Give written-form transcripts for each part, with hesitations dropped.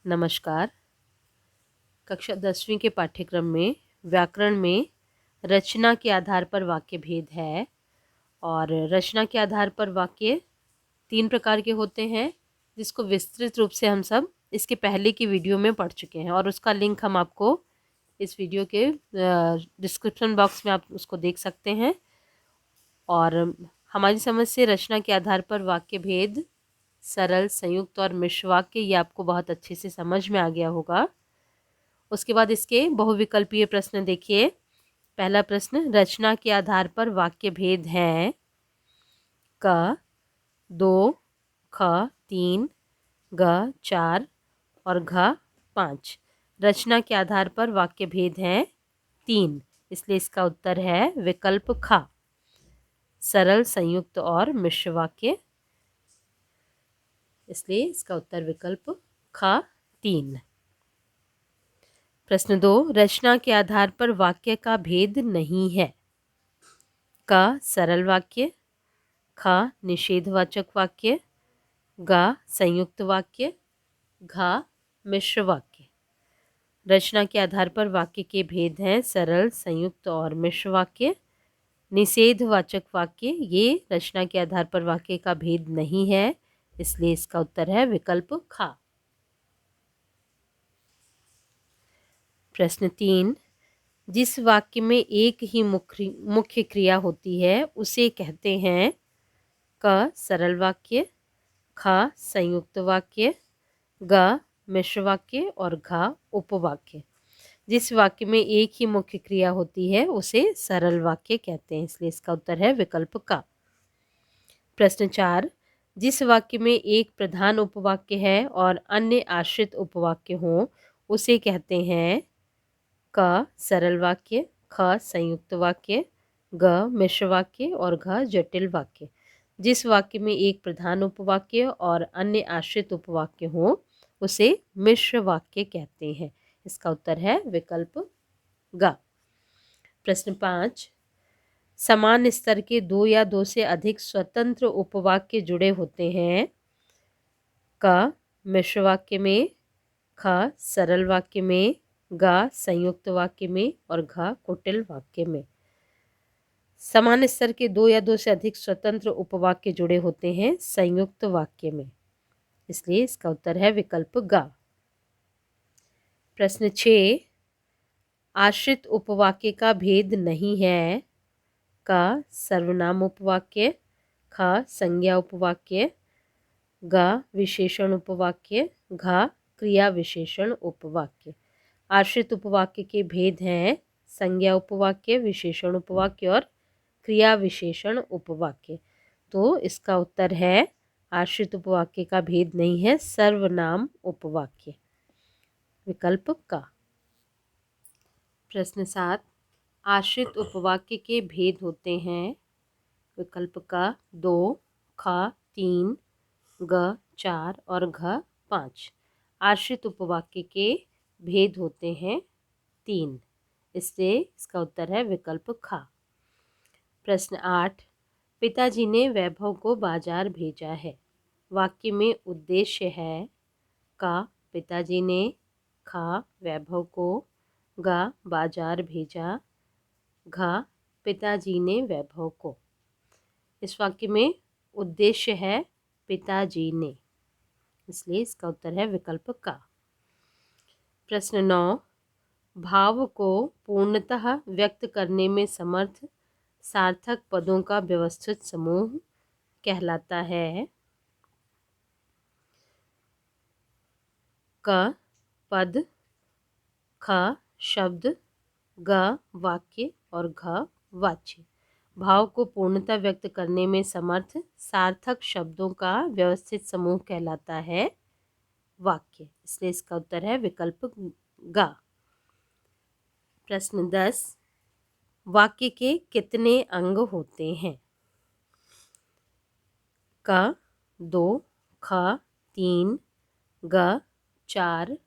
नमस्कार। कक्षा 10वीं के पाठ्यक्रम में व्याकरण में रचना के आधार पर वाक्य भेद है और रचना के आधार पर वाक्य 3 प्रकार के होते हैं, जिसको विस्तृत रूप से हम सब इसके पहले की वीडियो में पढ़ चुके हैं और उसका लिंक हम आपको इस वीडियो के डिस्क्रिप्शन बॉक्स में आप उसको देख सकते हैं। और हमारी समझ से रचना के आधार पर वाक्य भेद, सरल, संयुक्त और मिश्र वाक्य, ये आपको बहुत अच्छे से समझ में आ गया होगा। उसके बाद इसके बहुविकल्पीय प्रश्न देखिए। पहला प्रश्न, रचना के आधार पर वाक्य भेद हैं क, 2, ख, 3, ग, 4 और घ, 5। रचना के आधार पर वाक्य भेद हैं 3, इसलिए इसका उत्तर है विकल्प ख, सरल, संयुक्त और मिश्र वाक्य, इसलिए इसका उत्तर विकल्प ख 3। प्रश्न 2, रचना के आधार पर वाक्य का भेद नहीं है क, सरल वाक्य, ख, निषेधवाचक वाक्य, ग, संयुक्त वाक्य, घ, मिश्र वाक्य। रचना के आधार पर वाक्य के भेद हैं सरल, संयुक्त और मिश्र वाक्य। निषेधवाचक वाक्य ये रचना के आधार पर वाक्य का भेद नहीं है, इसलिए इसका उत्तर है विकल्प ख। प्रश्न 3, जिस वाक्य में एक ही मुख्य क्रिया होती है उसे कहते हैं क, सरल वाक्य, ख, संयुक्त वाक्य, ग, मिश्र वाक्य और घ, उपवाक्य। जिस वाक्य में एक ही मुख्य क्रिया होती है उसे सरल वाक्य कहते हैं, इसलिए इसका उत्तर है विकल्प क। प्रश्न 4, जिस वाक्य में एक प्रधान उपवाक्य है और अन्य आश्रित उपवाक्य हों उसे कहते हैं क, सरल वाक्य, ख, संयुक्त वाक्य, ग, मिश्र वाक्य और घ, जटिल वाक्य। जिस वाक्य में एक प्रधान उपवाक्य और अन्य आश्रित उपवाक्य हो उसे मिश्र वाक्य कहते हैं, इसका उत्तर है विकल्प ग। प्रश्न 5, समान स्तर के 2 या 2 से अधिक स्वतंत्र उपवाक्य जुड़े होते हैं क, मिश्र वाक्य में, ख, सरल वाक्य में, ग, संयुक्त वाक्य में और घ, कुटिल वाक्य में। समान स्तर के 2 या 2 से अधिक स्वतंत्र उपवाक्य जुड़े होते हैं संयुक्त वाक्य में, इसलिए इसका उत्तर है विकल्प ग। प्रश्न 6, आश्रित उपवाक्य का भेद नहीं है क, सर्वनाम उपवाक्य, ख, संज्ञा उपवाक्य, ग, विशेषण उपवाक्य, घ, क्रिया विशेषण उपवाक्य। आश्रित उपवाक्य के भेद हैं संज्ञा उपवाक्य, विशेषण उपवाक्य और क्रिया विशेषण उपवाक्य। तो इसका उत्तर है आश्रित उपवाक्य का भेद नहीं है सर्वनाम उपवाक्य, विकल्प का। प्रश्न 7, आश्रित उपवाक्य के भेद होते हैं विकल्प का 2, ख, 3, ग, 4 और घ, 5। आश्रित उपवाक्य के भेद होते हैं 3, इससे इसका उत्तर है विकल्प ख। प्रश्न 8, पिताजी ने वैभव को बाजार भेजा है। वाक्य में उद्देश्य है क, पिताजी ने, ख, वैभव को, ग, बाजार भेजा, घ, पिताजी ने वैभव को। इस वाक्य में उद्देश्य है पिताजी ने, इसलिए इसका उत्तर है विकल्प का। प्रश्न 9, भाव को पूर्णतः व्यक्त करने में समर्थ सार्थक पदों का व्यवस्थित समूह कहलाता है क, पद, ख, शब्द, ग, वाक्य और घ, वाच्य। भाव को पूर्णतः व्यक्त करने में समर्थ सार्थक शब्दों का व्यवस्थित समूह कहलाता है वाक्य, इसलिए इसका उत्तर है विकल्प ग। प्रश्न 10, वाक्य के कितने अंग होते हैं क, 2, ख, 3, ग, 4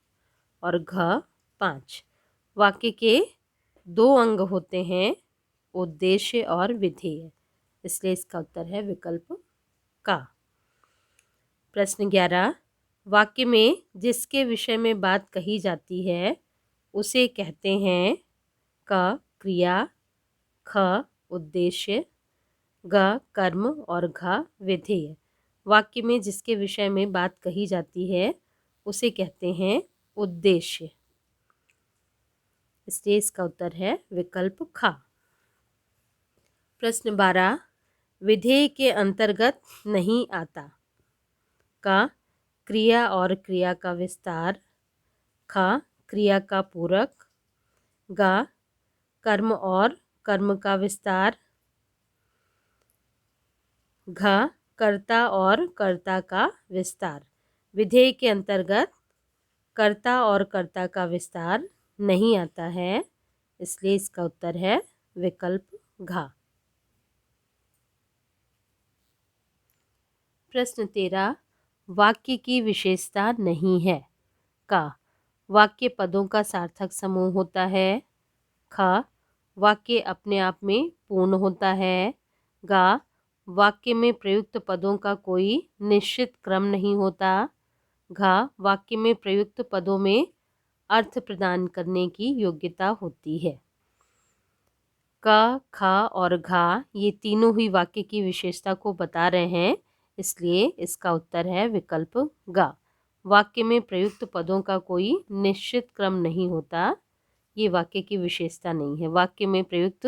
और घ, 5। वाक्य के 2 अंग होते हैं उद्देश्य और विधेय, इसलिए इसका उत्तर है विकल्प का। प्रश्न 11, वाक्य में जिसके विषय में बात कही जाती है उसे कहते हैं क क्रिया, ख उद्देश्य, ग कर्म और घ विधेय। वाक्य में जिसके विषय में बात कही जाती है उसे कहते हैं उद्देश्य। इसलिए इसका उत्तर है विकल्प ख। प्रश्न 12 विधेय के अंतर्गत नहीं आता। क क्रिया और क्रिया का विस्तार, ख क्रिया का पूरक, ग कर्म और कर्म का विस्तार, घ कर्ता और कर्ता का विस्तार। विधेय के अंतर्गत कर्ता और कर्ता का विस्तार नहीं आता है, इसलिए इसका उत्तर है विकल्प घ। प्रश्न 13 वाक्य की विशेषता नहीं है। क वाक्य पदों का सार्थक समूह होता है, ख वाक्य अपने आप में पूर्ण होता है, ग वाक्य में प्रयुक्त पदों का कोई निश्चित क्रम नहीं होता, घ वाक्य में प्रयुक्त पदों में अर्थ प्रदान करने की योग्यता होती है। क, ख और घ ये तीनों ही वाक्य की विशेषता को बता रहे हैं, इसलिए इसका उत्तर है विकल्प ग। वाक्य में प्रयुक्त पदों का कोई निश्चित क्रम नहीं होता, ये वाक्य की विशेषता नहीं है। वाक्य में प्रयुक्त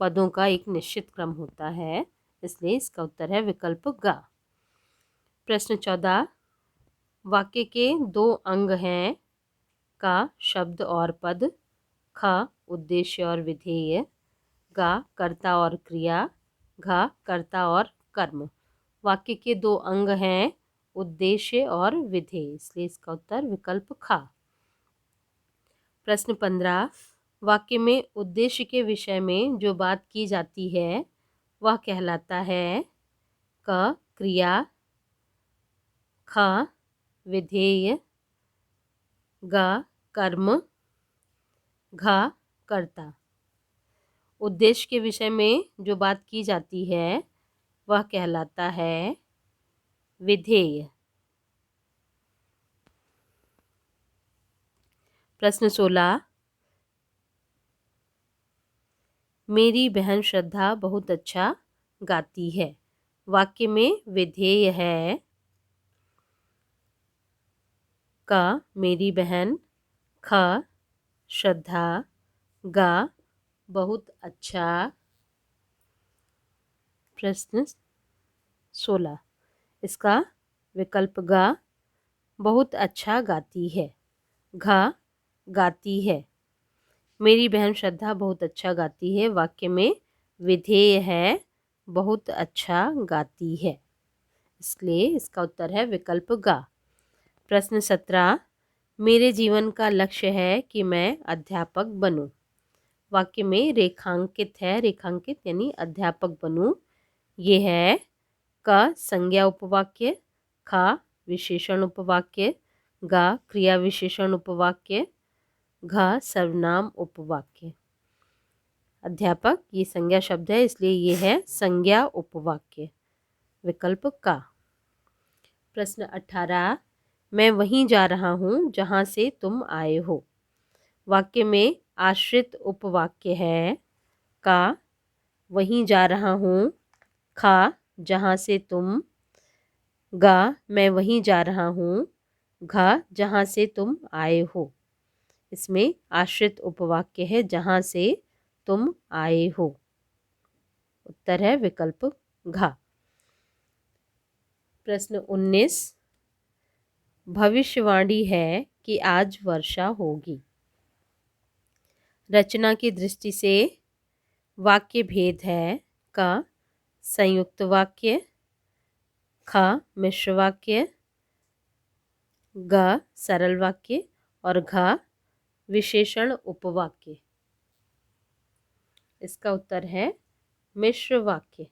पदों का एक निश्चित क्रम होता है, इसलिए इसका उत्तर है विकल्प ग। प्रश्न 14 वाक्य के दो अंग हैं, क शब्द और पद, ख उद्देश्य और विधेय, ग कर्ता और क्रिया, घ कर्ता और कर्म। वाक्य के दो अंग हैं उद्देश्य और विधेय, इसलिए इसका उत्तर विकल्प ख। प्रश्न 15 वाक्य में उद्देश्य के विषय में जो बात की जाती है वह कहलाता है क क्रिया, ख विधेय, ग कर्म, घ कर्ता। उद्देश्य के विषय में जो बात की जाती है वह कहलाता है विधेय। प्रश्न 16 मेरी बहन श्रद्धा बहुत अच्छा गाती है। वाक्य में विधेय है क मेरी बहन, ख श्रद्धा, ग बहुत अच्छा। प्रश्न 16 इसका विकल्प ग बहुत अच्छा गाती है, घ गाती है। मेरी बहन श्रद्धा बहुत अच्छा गाती है वाक्य में विधेय है बहुत अच्छा गाती है, इसलिए इसका उत्तर है विकल्प ग। प्रश्न 17 मेरे जीवन का लक्ष्य है कि मैं अध्यापक बनूं। वाक्य में रेखांकित है, रेखांकित यानी अध्यापक बनूं। ये है क संज्ञा उपवाक्य, ख विशेषण उपवाक्य, ग क्रिया विशेषण उपवाक्य, घ सर्वनाम उपवाक्य। अध्यापक ये संज्ञा शब्द है, इसलिए ये है संज्ञा उपवाक्य, विकल्प का। प्रश्न 18 मैं वहीं जा रहा हूँ जहाँ से तुम आए हो। वाक्य में आश्रित उपवाक्य है का वहीं जा रहा हूँ, ख जहाँ से तुम, ग मैं वहीं जा रहा हूँ, घ जहाँ से तुम आए हो। इसमें आश्रित उपवाक्य है जहाँ से तुम आए हो। उत्तर है विकल्प घ। प्रश्न 19 भविष्यवाणी है कि आज वर्षा होगी। रचना की दृष्टि से वाक्य भेद है क संयुक्त वाक्य, ख मिश्र वाक्य, ग सरल वाक्य और घ विशेषण उपवाक्य। इसका उत्तर है मिश्र वाक्य।